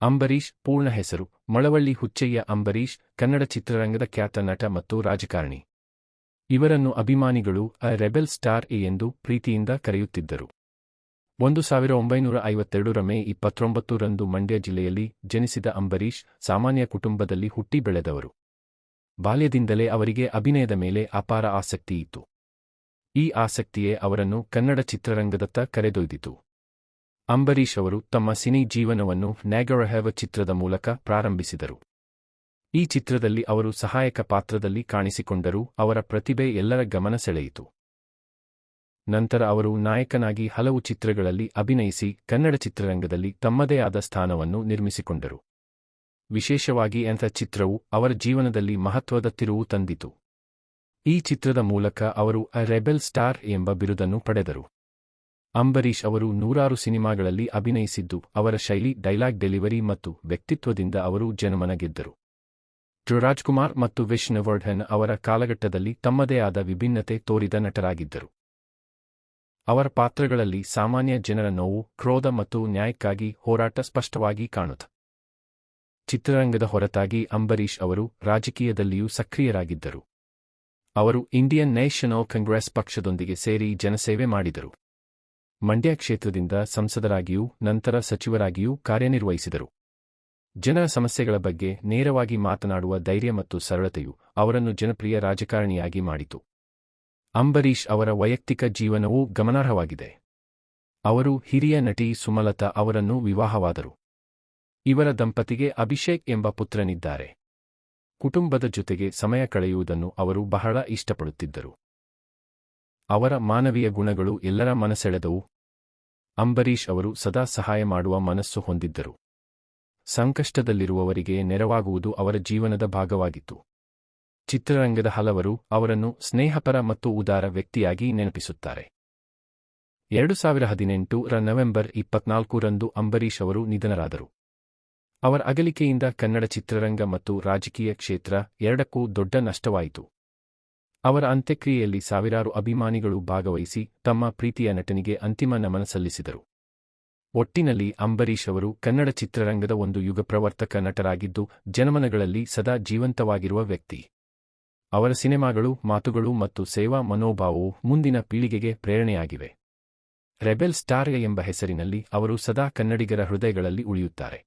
ಅಂಬರೀಷ್ ಪೂರ್ಣ ಹೆಸರು ಮಳವಳ್ಳಿ ಹುಚ್ಚಯ್ಯ ಅಂಬರೀಷ್, ಕನ್ನಡ ಚಿತ್ರರಂಗದ ಖ್ಯಾತ ನಟ ಮತ್ತು ರಾಜಕಾರಣಿ. ಇವರನ್ನು ಅಭಿಮಾನಿಗಳು ಅ ರೆಬೆಲ್ ಸ್ಟಾರ್ ಎಂದು ಪ್ರೀತಿಯಿಂದ ಕರೆಯುತ್ತಿದ್ದರು. 1952 ಮೇ 29ರಂದು ಮಂಡ್ಯ ಜಿಲ್ಲೆಯಲ್ಲಿ ಜನಿಸಿದ ಅಂಬರೀಷ್ ಸಾಮಾನ್ಯ ಕುಟುಂಬದಲ್ಲಿ ಹುಟ್ಟಿ ಬೆಳೆದವರು. ಬಾಲ್ಯದಿಂದಲೇ ಅವರಿಗೆ ಅಭಿನಯದ ಮೇಲೆ ಅಪಾರ ಆಸಕ್ತಿಯಿತ್ತು. ಈ ಆಸಕ್ತಿಯೇ ಅವರನ್ನು ಕನ್ನಡ ಚಿತ್ರರಂಗದತ್ತ ಕರೆದೊಯ್ದಿತು. ಅಂಬರೀಷ್ ಅವರು ತಮ್ಮ ಸಿನಿ ಜೀವನವನ್ನು ನ್ಯಾಗರಹೆವ ಚಿತ್ರದ ಮೂಲಕ ಪ್ರಾರಂಭಿಸಿದರು. ಈ ಚಿತ್ರದಲ್ಲಿ ಅವರು ಸಹಾಯಕ ಪಾತ್ರದಲ್ಲಿ ಕಾಣಿಸಿಕೊಂಡರೂ ಅವರ ಪ್ರತಿಭೆ ಎಲ್ಲರ ಗಮನ ಸೆಳೆಯಿತು. ನಂತರ ಅವರು ನಾಯಕನಾಗಿ ಹಲವು ಚಿತ್ರಗಳಲ್ಲಿ ಅಭಿನಯಿಸಿ ಕನ್ನಡ ಚಿತ್ರರಂಗದಲ್ಲಿ ತಮ್ಮದೇ ಆದ ಸ್ಥಾನವನ್ನು ನಿರ್ಮಿಸಿಕೊಂಡರು. ವಿಶೇಷವಾಗಿ ಎಂಥ ಚಿತ್ರವು ಅವರ ಜೀವನದಲ್ಲಿ ಮಹತ್ವದ ತಿರುವು ತಂದಿತು. ಈ ಚಿತ್ರದ ಮೂಲಕ ಅವರು ಅ ರೆಬೆಲ್ ಸ್ಟಾರ್ ಎಂಬ ಬಿರುದನ್ನು ಪಡೆದರು. ಅಂಬರೀಷ್ ಅವರು ನೂರಾರು ಸಿನಿಮಾಗಳಲ್ಲಿ ಅಭಿನಯಿಸಿದ್ದು ಅವರ ಶೈಲಿ, ಡೈಲಾಗ್ ಡೆಲಿವರಿ ಮತ್ತು ವ್ಯಕ್ತಿತ್ವದಿಂದ ಅವರು ಜನಮನ ಗೆದ್ದರು. ರಾಜ್ಕುಮಾರ್ ಮತ್ತು ವಿಷ್ಣುವರ್ಧನ್ ಅವರ ಕಾಲಘಟ್ಟದಲ್ಲಿ ತಮ್ಮದೇ ಆದ ವಿಭಿನ್ನತೆ ತೋರಿದ ನಟರಾಗಿದ್ದರು. ಅವರ ಪಾತ್ರಗಳಲ್ಲಿ ಸಾಮಾನ್ಯ ಜನರ ನೋವು, ಕ್ರೋಧ ಮತ್ತು ನ್ಯಾಯಕ್ಕಾಗಿ ಹೋರಾಟ ಸ್ಪಷ್ಟವಾಗಿ ಕಾಣುತ್ತದೆ. ಚಿತ್ರರಂಗದ ಹೊರತಾಗಿ ಅಂಬರೀಷ್ ಅವರು ರಾಜಕೀಯದಲ್ಲಿಯೂ ಸಕ್ರಿಯರಾಗಿದ್ದರು. ಅವರು ಇಂಡಿಯನ್ ನ್ಯಾಷನಲ್ ಕಾಂಗ್ರೆಸ್ ಪಕ್ಷದೊಂದಿಗೆ ಸೇರಿ ಜನಸೇವೆ ಮಾಡಿದರು. ಮಂಡ್ಯ ಕ್ಷೇತ್ರದಿಂದ ಸಂಸದರಾಗಿಯೂ ನಂತರ ಸಚಿವರಾಗಿಯೂ ಕಾರ್ಯನಿರ್ವಹಿಸಿದರು. ಜನರ ಸಮಸ್ಯೆಗಳ ಬಗ್ಗೆ ನೇರವಾಗಿ ಮಾತನಾಡುವ ಧೈರ್ಯ ಮತ್ತು ಸರಳತೆಯು ಅವರನ್ನು ಜನಪ್ರಿಯ ರಾಜಕಾರಣಿಯಾಗಿ ಮಾಡಿತು. ಅಂಬರೀಷ್ ಅವರ ವೈಯಕ್ತಿಕ ಜೀವನವೂ ಗಮನಾರ್ಹವಾಗಿದೆ. ಅವರು ಹಿರಿಯ ನಟಿ ಸುಮಲತಾ ಅವರನ್ನು ವಿವಾಹವಾದರು. ಇವರ ದಂಪತಿಗೆ ಅಭಿಷೇಕ್ ಎಂಬ ಪುತ್ರನಿದ್ದಾರೆ. ಕುಟುಂಬದ ಜೊತೆಗೆ ಸಮಯ ಕಳೆಯುವುದನ್ನು ಅವರು ಬಹಳ ಇಷ್ಟಪಡುತ್ತಿದ್ದರು. ಅವರ ಮಾನವೀಯ ಗುಣಗಳು ಎಲ್ಲರ ಮನಸೆಳೆದವು. ಅಂಬರೀಷ್ ಅವರು ಸದಾ ಸಹಾಯ ಮಾಡುವ ಮನಸ್ಸು ಹೊಂದಿದ್ದರು. ಸಂಕಷ್ಟದಲ್ಲಿರುವವರಿಗೆ ನೆರವಾಗುವುದು ಅವರ ಜೀವನದ ಭಾಗವಾಗಿತ್ತು. ಚಿತ್ರರಂಗದ ಹಲವರು ಅವರನ್ನು ಸ್ನೇಹಪರ ಮತ್ತು ಉದಾರ ವ್ಯಕ್ತಿಯಾಗಿ ನೆನಪಿಸುತ್ತಾರೆ. 2018ರ ನವೆಂಬರ್ 24ರಂದು ಅಂಬರೀಷ್ ಅವರು ನಿಧನರಾದರು. ಅವರ ಅಗಲಿಕೆಯಿಂದ ಕನ್ನಡ ಚಿತ್ರರಂಗ ಮತ್ತು ರಾಜಕೀಯ ಕ್ಷೇತ್ರ ಎರಡಕ್ಕೂ ದೊಡ್ಡ ನಷ್ಟವಾಯಿತು. ಅವರ ಅಂತ್ಯಕ್ರಿಯೆಯಲ್ಲಿ ಸಾವಿರಾರು ಅಭಿಮಾನಿಗಳು ಭಾಗವಹಿಸಿ ತಮ್ಮ ಪ್ರೀತಿಯ ನಟನಿಗೆ ಅಂತಿಮ ನಮನ ಸಲ್ಲಿಸಿದರು. ಒಟ್ಟಿನಲ್ಲಿ ಅಂಬರೀಷ್ ಅವರು ಕನ್ನಡ ಚಿತ್ರರಂಗದ ಒಂದು ಯುಗಪ್ರವರ್ತಕ ನಟರಾಗಿದ್ದು ಜನಮನಗಳಲ್ಲಿ ಸದಾ ಜೀವಂತವಾಗಿರುವ ವ್ಯಕ್ತಿ. ಅವರ ಸಿನಿಮಾಗಳು, ಮಾತುಗಳು ಮತ್ತು ಸೇವಾ ಮನೋಭಾವವು ಮುಂದಿನ ಪೀಳಿಗೆಗೆ ಪ್ರೇರಣೆಯಾಗಿವೆ. ರೆಬೆಲ್ ಸ್ಟಾರ್ ಎಂಬ ಹೆಸರಿನಲ್ಲಿ ಅವರು ಸದಾ ಕನ್ನಡಿಗರ ಹೃದಯಗಳಲ್ಲಿ ಉಳಿಯುತ್ತಾರೆ.